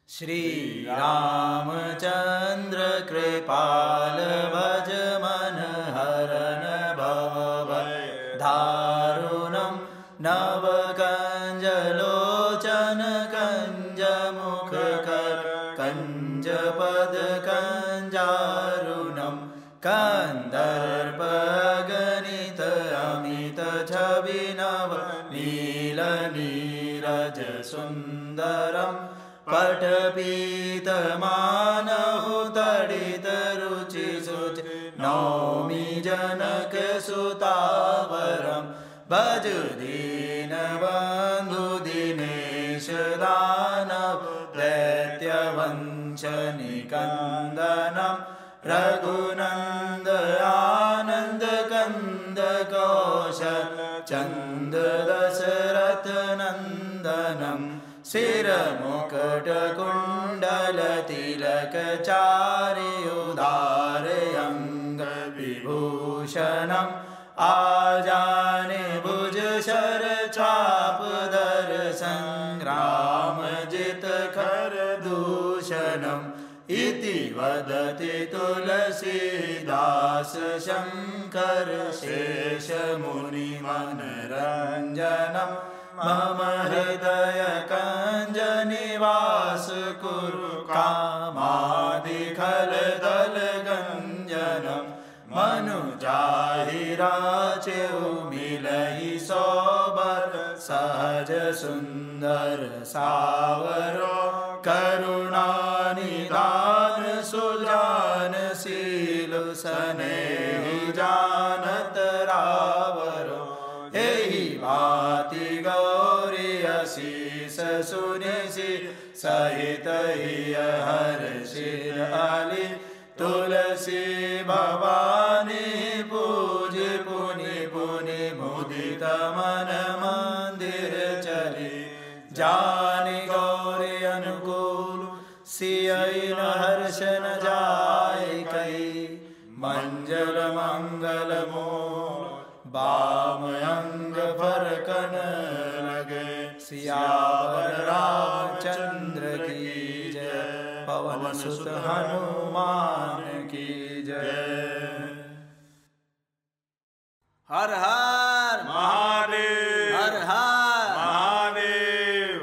श्री रामचंद्र कृपाल भज मन हरन भव दारुणं नवकंजलोचन कंज मुख कर कंज पद कंजारुणं कंदर्प गणित अमित छवि नव नील नीरज सुंदरम पटपीतमानहु तडित रुचि शुचि नौमि जनक सुतावरं भज दीनबन्धु दिनेश दानव दैत्यवंशनिकन्दनं रघुनन्द आनन्द कंद कौशल चन्द दशरथ नन्दनं शिरमुकुट कुण्डल तिलक चारि उदार अंग विभूषणम् आजाने भुज शर चाप धर संग्राम जित खर दूषणम् इति वदति तुलसीदास शंकर शेष मुनि मनरंजनम् मम हृदय कंज निवास कुरु कामादिखल दल गंजनम् मनुजाहि राचेउ मिलहि सोबर सहज सुंदर सावरो करुणा निदान सुजान शील स्नेहि जानत रावरो एहि भाति गौरी अशीष सुनिसि सहित हिय हर्षिर आली तुलसी भवानी पूज पुनि पुनि मुदित मन मंदिर चली जानि गौरी अनुकूल सियहि न हर्ष न जाय कई मंजल मंगल मूल बाम अंग फरकन लगे सियावर रामचंद्र की जय पवन सुत हनुमान की जय। हर हर महादेव हर हर महादेव।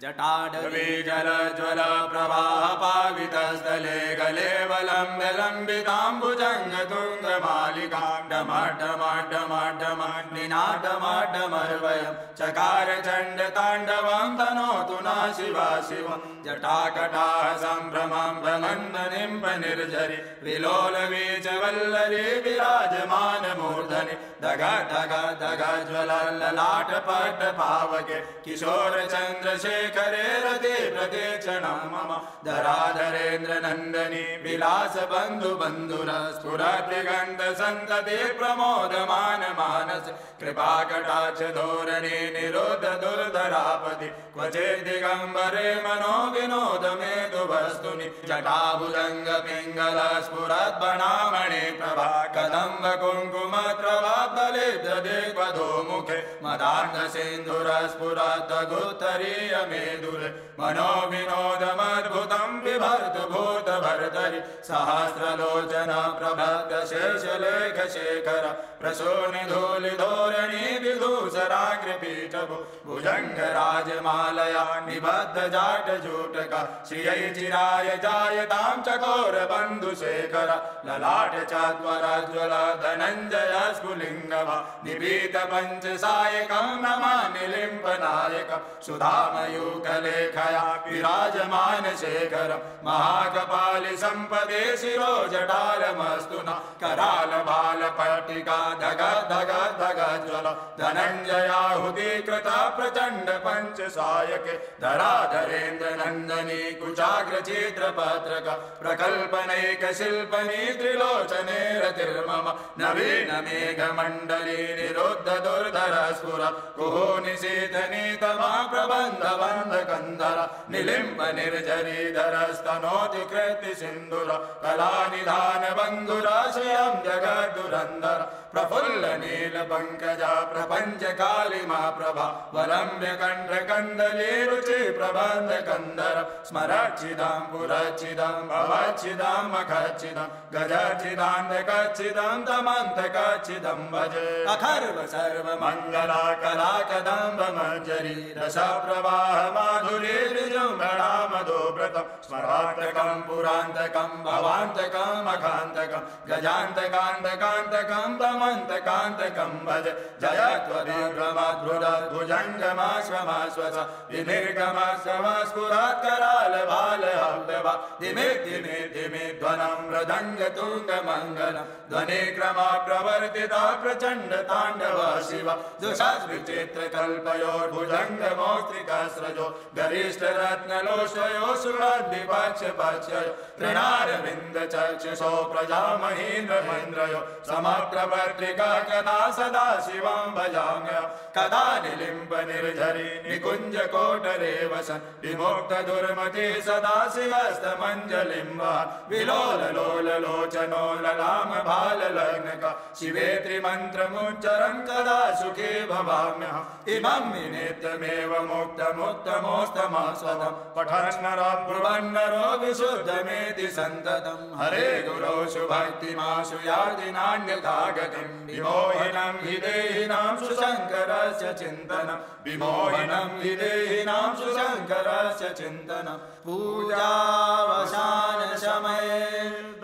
जटाढ्वी जल ज्वल प्रवाह पावितस्थले गले वलम्ब्य लम्बिताम्बुजङ्ग तुङ्ग मालिका डमड्डमड्डमड्डमड्डिनाडमड्डमर्वयं चकार चण्ड ताण्डवं तनोतु न शिवा शिवं जटाकटाः सम्भ्रमं भ्रमन्दनिं निर्झरि विलोल वीच वल्लरी विराजमान मूर्धनि दग दग दग ज्वल ललाट पट्ट पावके किशोर चन्द्रशेखरे रते प्रतीक्षणं मम धराधरेन्द्र नन्दनी विलास बन्धु बन्धुर स्फुरद्दिगन्त सन्तति प्रमोदमान मानस कृपा कटाक्ष धोरणे निरोध दुर्धरापति क्वचित् दिगम्बरे मनो विनोद मेदु वस्तुनि जटाभुजङ्ग पिङ्गल स्फुरद्बणामणि प्रभा कदम्ब कुङ्कुम प्रभातलिब्धे वधो मुखे मदार्ध सिन्धुर स्फुरद्गुत्तरीय मेदुर मनो विनोदमद्भुतं बिभर्त भूत भर्तरि सहस्रलोचन प्रभक्त शेषलेख शेखर प्रसूनि धूलि धोरणि विदूषराग्रपीठभु भुजङ्ग राजमालया निबद्ध जाट जूटका श्रियै चिराय जायतां चकोर बन्धुशेखर ललाट चात्वरज्वल धनञ्जय स्फुलिङ्गवा निपीत पञ्चसायकं नमामि लिम्बनायकं सुधामयूखलेखया विराजमान शेखरं महाकपालि सम्पदे शिरो जटालमस्तु न कराल बाल पट्टिका धग धग धग ज्वल धनञ्जयाहुति कृत प्रचण्ड पञ्चसायके धराधरेन्द्र नन्दनी कुचाग्र चित्रपत्रक प्रकल्पनैक शिल्पनी त्रिलोचने रतिर्मम नवीन मेघमण्डली निरुद्ध दुर्धर स्फुर कुहूनि शीतनीतमा प्रबन्ध बन्ध कंधर निलिम्ब निर्झरीधर स्तनोति कृति सिन्धुर कलानिधान बन्धुराशयं जगद्दुरन्धर प्रफुल्ल नील पंकजा प्रपंच कालिमा प्रभा वलम्ब्य कंठ कंदली रुचि प्रबंध कंदर स्मरचिदां पुरचिदां भवचिदां मखचिदां गजचिदान्धकचिदां तमन्धकचिदां भजे अखर्व सर्व मंगला कला कदम्ब मंजरी रस प्रवाह माधुरी विजृंभणा मधुव्रतं स्मरान्तकं पुरान्तकं भवान्तकं मखान्तकं गजान्तकान्तकान्तकं तमन्तकान्तकं भज जय त्वदीर्घमाधुरभुजङ्गमाश्वमाश्वस विनिर्गमाश्वमास्फुरात् करालबालहव्यवा धिमे धिमे धिमे ध्वनं मृदङ्गतुङ्गमङ्गलं ध्वनिक्रमा प्रवर्तिता प्रचण्ड ताण्डव शिव दुषाद्विचित्रकल्पयोर्भुजङ्गमौक्तिकस्रजो गरिष्ठरत्नलोष्टयो सुरद्विपक्षपक्षयो तृणारविन्दचक्षुषो प्रजामहीन्द्रमहेन्द्रयो समप्रवर्तिका कदा सदा शिवं भजाम्य कदा निलिम्ब निर्झरि निकुञ्जकोटरे वसन् विमुक्तदुर्मते सदा शिवस्तमञ्जलिम्ब विलोललोललोचनो ललाम भाललग्नका शिवेत्री मन्त्रमुच्चरन् कदा सुखे भवाम्यहम् इमं विनेत्रमेव मुक्तमुत्तमोस्तमास्वदं पठन्नरो ब्रुवन्नरो विशुद्धमेति सन्ततं हरे गुरो शुभक्तिमाशु यादिनान्यथा गतिं विमोहिनं विदेहिनां सुशङ्करस्य चिन्तनं विमोहिनं विदेहिनां सुशङ्करस्य चिन्तनं पूजावसान समये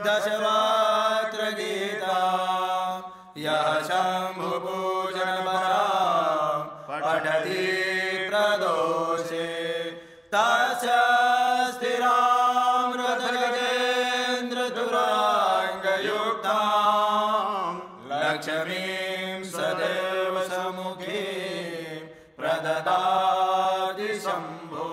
दशवात्र गीता यः शम्भुपूजनपरां पठति प्रदोषे तस्य स्थिरां रथगजेन्द्रतुराङ्गयुक्तां लक्ष्मीं सदैव सम्मुखे प्रददाति शम्भो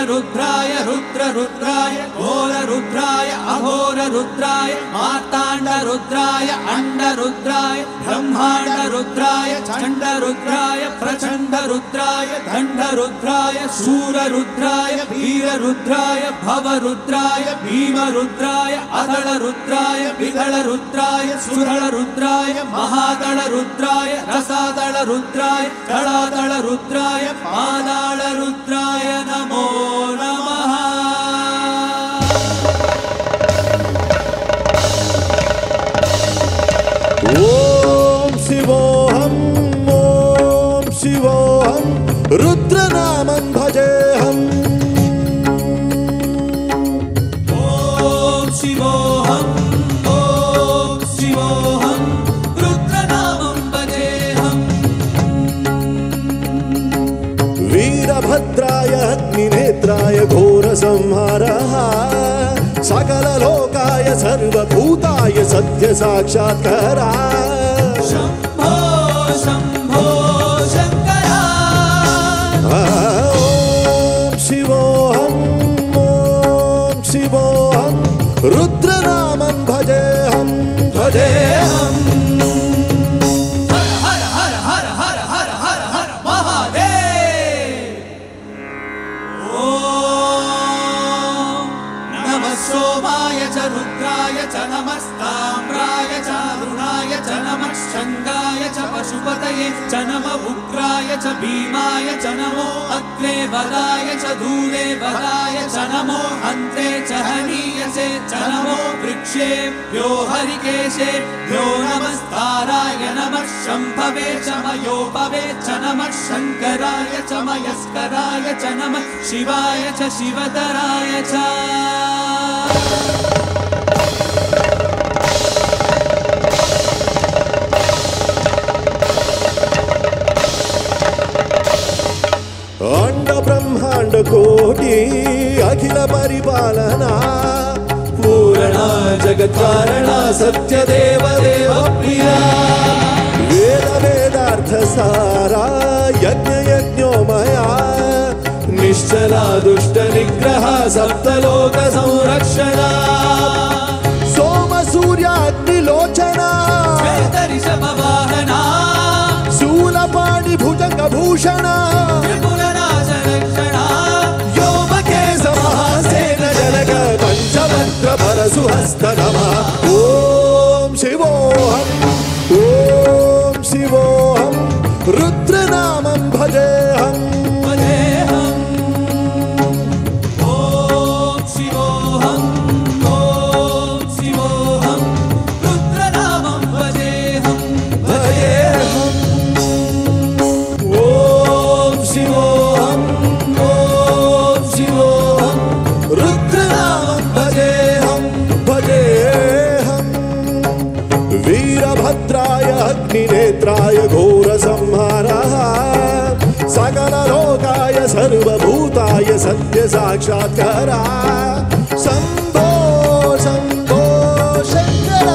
रुद्राय रुद्ररुद्राय घोररुद्राय अघोररुद्राय मार्ताण्डरुद्राय अण्डरुद्राय ब्रह्माण्डरुद्राय चण्डरुद्राय प्रचण्डरुद्राय दण्डरुद्राय शूररुद्राय वीररुद्राय भवरुद्राय भीमरुद्राय अदलरुद्राय विदलरुद्राय सुदलरुद्राय महादलरुद्राय रसादलरुद्राय दलादलरुद्राय पादालरुद्राय नमो नमः। ओम शिवोऽहं रुद्रनामं भजेऽहम् ओम शिवोऽहं रुद्रनामं भजेऽहम् वीरभद्राय अग्निनेत्राय घोरसंहारः सकललोकाय सर्वभूताय सत्यसाक्षात्कारा शम्भो शम्भो शङ्करा। ओम शिवोऽहं रुद्रनामं भजेऽहम् हर हर हर हर हर हर हर हर महादेव। ओम नमः सोमाय च रुद्राय च नमस्ताम्राय च अरुणाय च नमः शङ्गाय च पशुपतये च नमः उग्राय च भीमाय च नमो अग्रे वदाय च दूरे वदाय च नमो अन्ते च हनीयसे च नमो वृक्षेभ्यो हरिकेशेभ्यो नमस्ताराय नमः शम्भवे च मयोपवे च नमः शङ्कराय च मयस्कराय च नमः शिवाय च शिवतराय च। परिपालना पूरणा जगत्कारणा सत्यदेव देव प्रिया वेद वेदार्थ सारा यज्ञ यज्ञोमया निश्चला दुष्ट निग्रह सप्तलोक संरक्षणा सोम सूर्याग्निलोचना ऋषभवाहना शूलपाणि भुजंग भूषणा त्रिपुरनाशरक्षणा योमकेश महासेन जनक पंचमंत्र परशुहस्त नमः ओम शिवोहम रुद्रनामं भजेऽहम् वीरभद्राय अग्निनेत्राय घोरसंहारः सकललोकाय सर्वभूताय सत्य साक्षात्कारा शम्भो शम्भो शङ्कर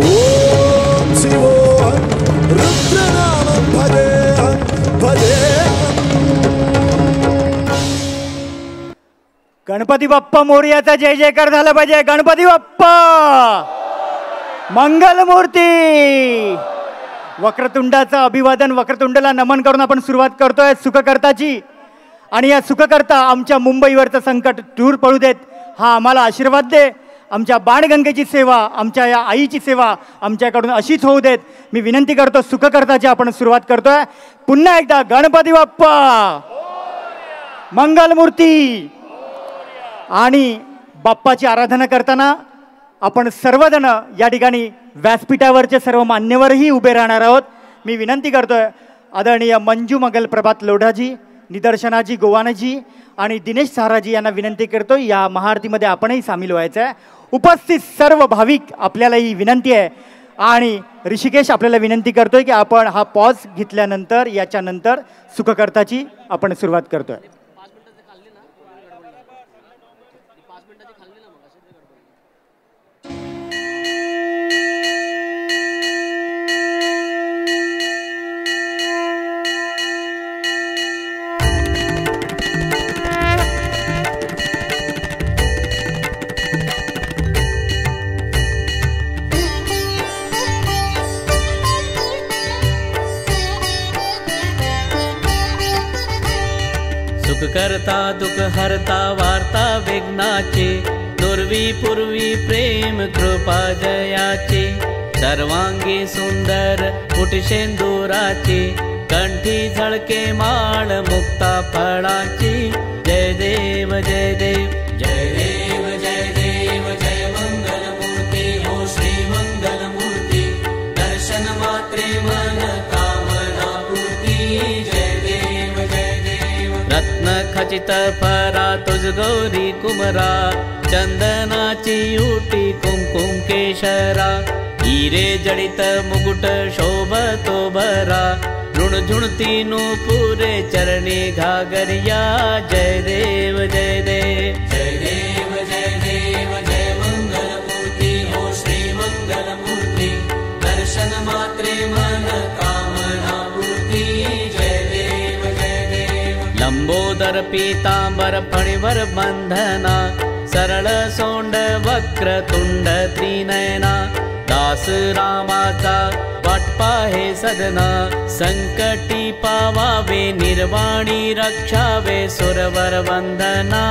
ॐ शिवोऽहम् रुद्रनामं भजेऽहम् गणपती बाप्पा मोरयाचा जय जयकार झाला पाहिजे. गणपती बाप्पा मंगलमूर्ती. वक्रतुंडाचं अभिवादन, वक्रतुंडला नमन करून आपण सुरुवात करतोय सुखकर्ताची. आणि या सुखकर्ता आमच्या मुंबईवरचं संकट दूर पडू देत, हा आम्हाला आशीर्वाद दे. आमच्या बाणगंगेची सेवा, आमच्या या आईची सेवा आमच्याकडून अशीच होऊ देत. मी विनंती करतो सुखकर्ताची आपण सुरुवात करतोय. पुन्हा एकदा गणपती बाप्पा मंगलमूर्ती. आणि बाप्पाची आराधना करताना आपण सर्वजण या ठिकाणी व्यासपीठावरचे सर्व मान्यवरही उभे राहणार आहोत. मी विनंती करतोय आदरणीय मंजू मगल, प्रभात लोढाजी, निदर्शनाजी गोवानजी आणि दिनेश सहाराजी यांना विनंती करतोय या महाआरतीमध्ये आपणही सामील व्हायचं आहे. उपस्थित सर्व भाविक आपल्याला ही विनंती आहे. आणि ऋषिकेश आपल्याला विनंती करतोय की आपण हा पॉज घेतल्यानंतर याच्यानंतर सुखकर्ताची आपण सुरुवात करतोय. करता दुःख हरता वार्ता विघ्नाचे दुर्वी पूर्वी प्रेम कृपा जयाचे सर्वांगी सुंदर पुटशेंदुराचे कंठी झळके माळ मुक्ता फळाची. जय देव जय देव जय देव जय देव जय मंगलमूर्ती हो श्री मंगलमूर्ती. दर्शन मात्रे मन कामना पूर्ती. जय देव जय देव. रत्न खचित फरा तुझ गौरी कुमरा चंदनाची उटी कुमकुम केशरा. हिरे जडित मुकुट शोभतो भरा झुणझुणती नूपुरे चरणी घागरिया. जय देव जय देव जय देव जय देव जय मंगलमूर्ती हो श्री मंगलमूर्ती. दर्शन मात्रे मन कामना पूर्ती. जय देव जय देव. लंबोदर पीतांबर फणीवर बंधना सरळ सोंड वक्र तुंड त्रिनयना. दास रामाचा वाटपा हे सदना संकटी पावावे निर्वाणी रक्षावे सुरवर वंदना.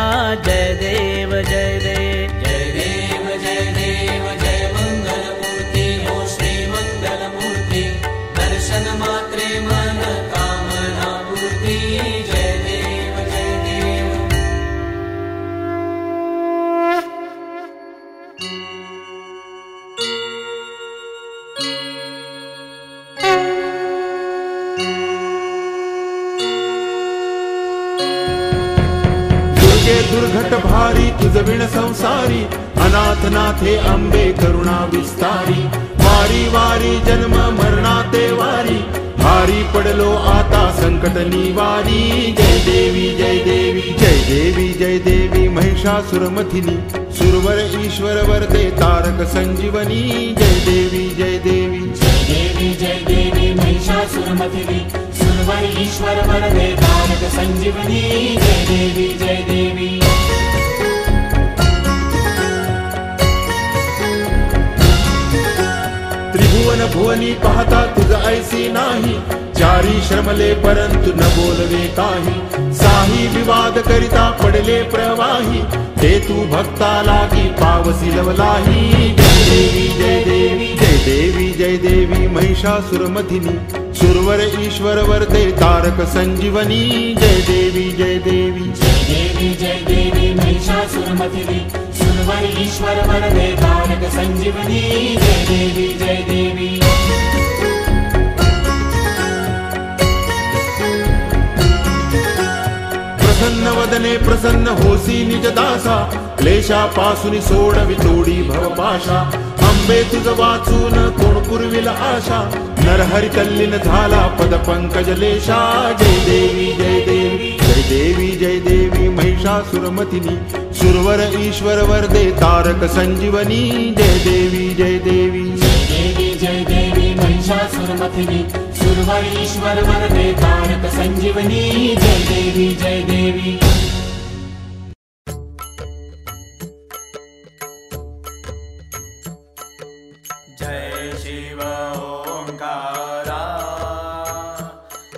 जय देव जय देव जय देव जय देव जय मंगलमूर्ती हो श्री मंगलमूर्ती. दर्शन मात्रे मन कामना पूर्ती. जय देव जय देव. दुर्घट भारी तुझ विण संसारी अनाथ नाथे अंबे करुणा विस्तारी. वारी वारी जन्म मरणाते वारी भारी पडलो आता संकट निवारी जय देवी जय देवी जय देवी जय देवी महिषासुरमथिनी सुरवर ईश्वर वरदे तारक संजीवनी जय देवी जय देवी जय देवी जय देवी महिषासुरमथिनी सुरवर ईश्वर वरदे तारक संजीवनी जय देवी जय देवी त्रिभुवन भुवनी पाहता तुझ ऐसी नाही चारी श्रमले परंतु न बोलवे काही साही विवाद करिता पडले प्रवाही ते तू भक्ता लागी पावसी लवलाही जय देवी जय देवी जय देवी जय देवी महिषासुरमथिनी सुरवर ईश्वर वरदे तारक संजीवनी जय देवी जय देवी जय देवी जय देवी महिषासुरमथिनी सुरवर ईश्वर वरदे तारक संजीवनी जय देवी जय देवी प्रसन्न वदने प्रसन्न होसी निज दासा क्लेशापासून सोडवी तोडी भवपाशा अंबे तुझ वाचून कोण पुरविल आशा नरहरी तल्लीन झाला पद पंकजलेशा जय देवी जय देवी जय देवी जय देवी महिषासुरमथिनी सुरवर ईश्वर वरदे तारक संजीवनी जय देवी जय देवी जय देवी जय देवी महिषासुरमथिनी सुरवर ईश्वर वरदे तारक संजीवनी जय देवी जय देवी जय शिव ओंकारा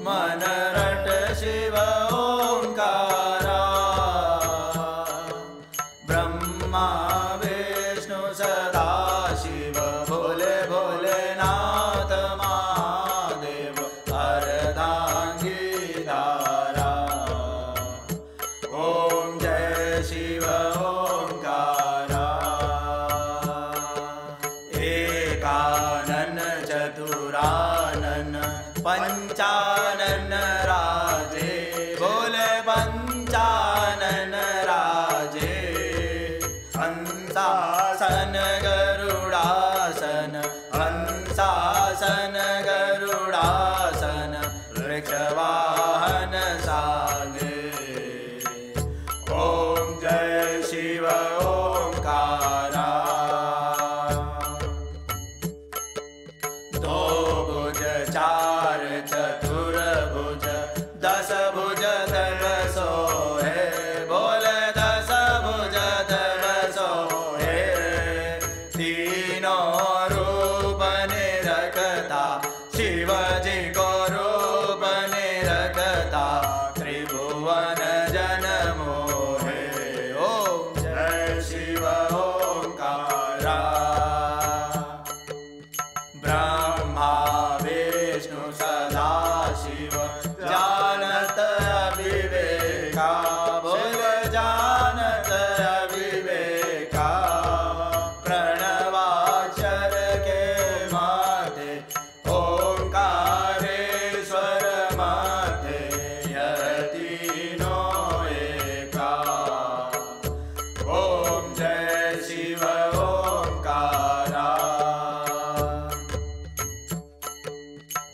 मन रट शिव ओंकारा ब्रह्मा विष्णु सदा शिव भोले भोलेनाथ महादेव अर्धांगी धारा ओम जय शिव ओंकारा एकानन चतुरानन पंचानन राजे बोले पंचानन राजे हंसासन गरुडासन हंसासन गरुडासन वृक्षवाहन सागे ओम जय शिव ओंकारा दो भुज चार चतुर्भुज दस भुज तब सोहे बोले दस भुज तब सोहे तीनों रूप निरखता शिवजी को रूप निरखता त्रिभुवन जन मोहे ओम जय शिव ओंकारा ब्रह्मा विष्णु सदा शिव जानत अविवेका बोल जानत अविवेका प्रणवाक्षर के माथे ओंकारेश्वर माथे यह तीनों एका ओम जय शिव ओंकारा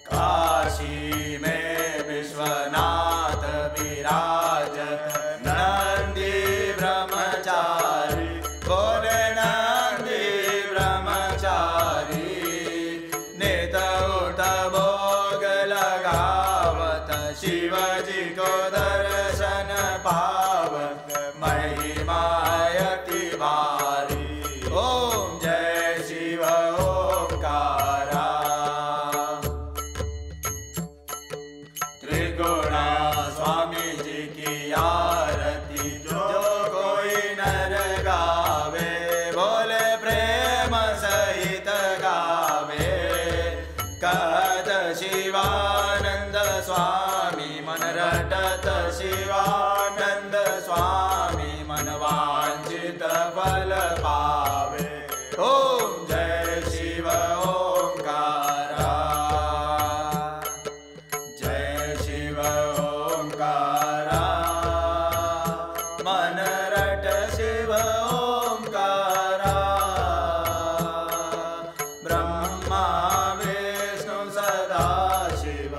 काशी में विश्वनाथ विराजत नंदी ब्रह्मचारी बोले नंदी ब्रह्मचारी नित उठ भोग लगावत शिवजी को दर्शन पावत महिमायति भारी ओम जय शिव ओंकारा त्रिगुणा स्वामी जी की आरती जो कोई नर गावे बोले प्रेम सहित गावे कहत शिवानंद स्वामी मन रटत शिवानंद स्वामी मन वांछित फल पावे ओम जय शिव ओंकारा जय शिव ओंकारा मन रट शिव ओंकारा ब्रह्मा विष्णु सदा शिव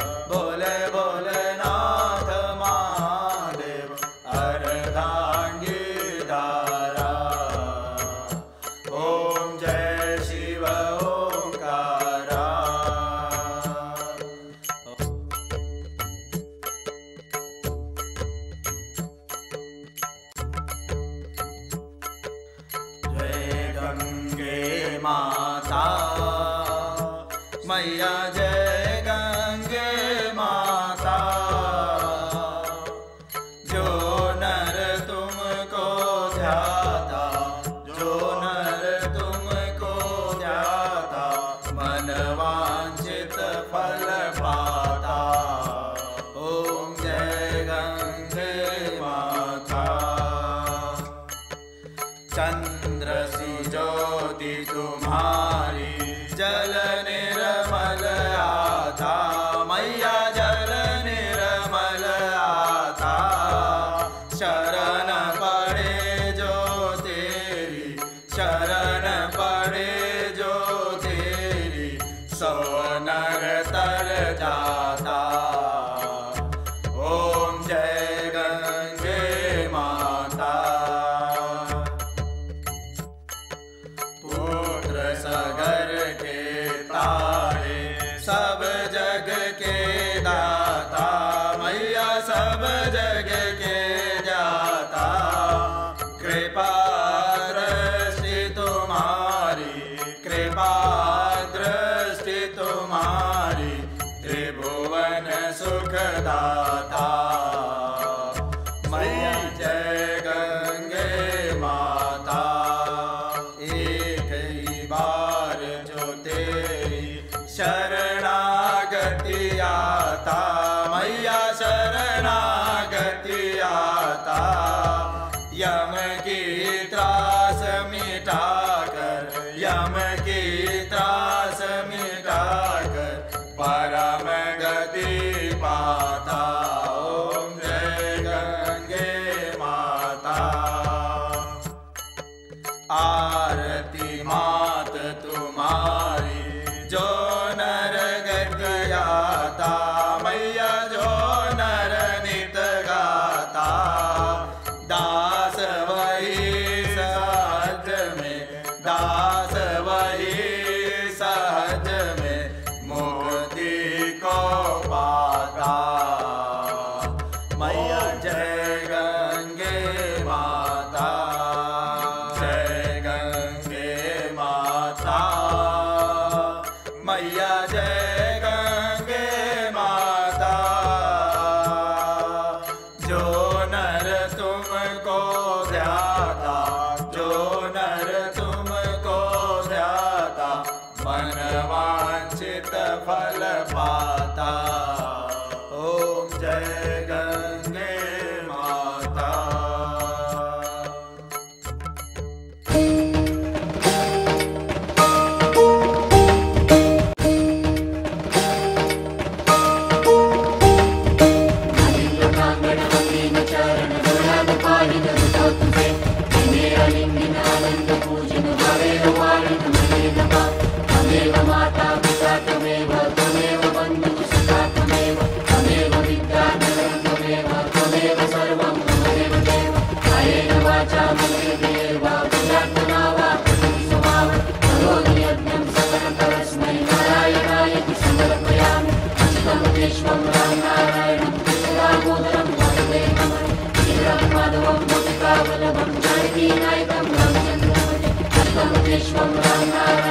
माता मैया जय गंगे माता जो नर तुमको ध्याता जो नर तुमको ध्याता मन वांछित फल पाता ओम जय गंगे माता चंद्र सी ज्योति तुम्हारी जल निर्मल आता मैया जल निर्मल आता शरण पड़े जो तेरी शरण पड़े जो तेरी सो नर तर जाता ओम जय गंगे माता पुत्र सगर के तारे सब जग के दाता मैया सब जग के जाता कृपा दृष्टि तुम्हारी त्रिभुवन सुखदाता मैया जय गंगे माता एक ही बार जो तेरी शरणागति आता मैया शरणागति आता यम की त्रास मिटाकर यम की त्रास मिटाकर परम गति पाता ओम जय गंगे माता आरती मात तुम्हारी जो नर गत गाता मैया जो नर नित गाता दास वही सहज में दास वही सहज में मुक्ति को पाता मैया जय गंगे माता जय गंगे माता मैया जय गंगे माता जो नर तुमको ध्याता जो नर तुमको ध्याता मन वांछित फल पाता ओम जय गंगे माता माता पिता त्वमेव त्वमेव बन्धुः सखा त्वमेव त्वमेव विद्या त्वमेव त्वमेव सर्वं त्वमेव देव कायेन वाचा मनसेन्द्रियैर्वा बुद्ध्यात्मना वा स्वभावं करोमि यज्ञं सकलं परस्मै नारायणाय समर्पयामि अच्युतं केशवं रामनारायणं कृष्णदामोदरं वासुदेवं श्रीराम माधवं गोपिकावल्लभं जानकीनायकं रामचन्द्रं अच्युतं केशवं रामनारायणं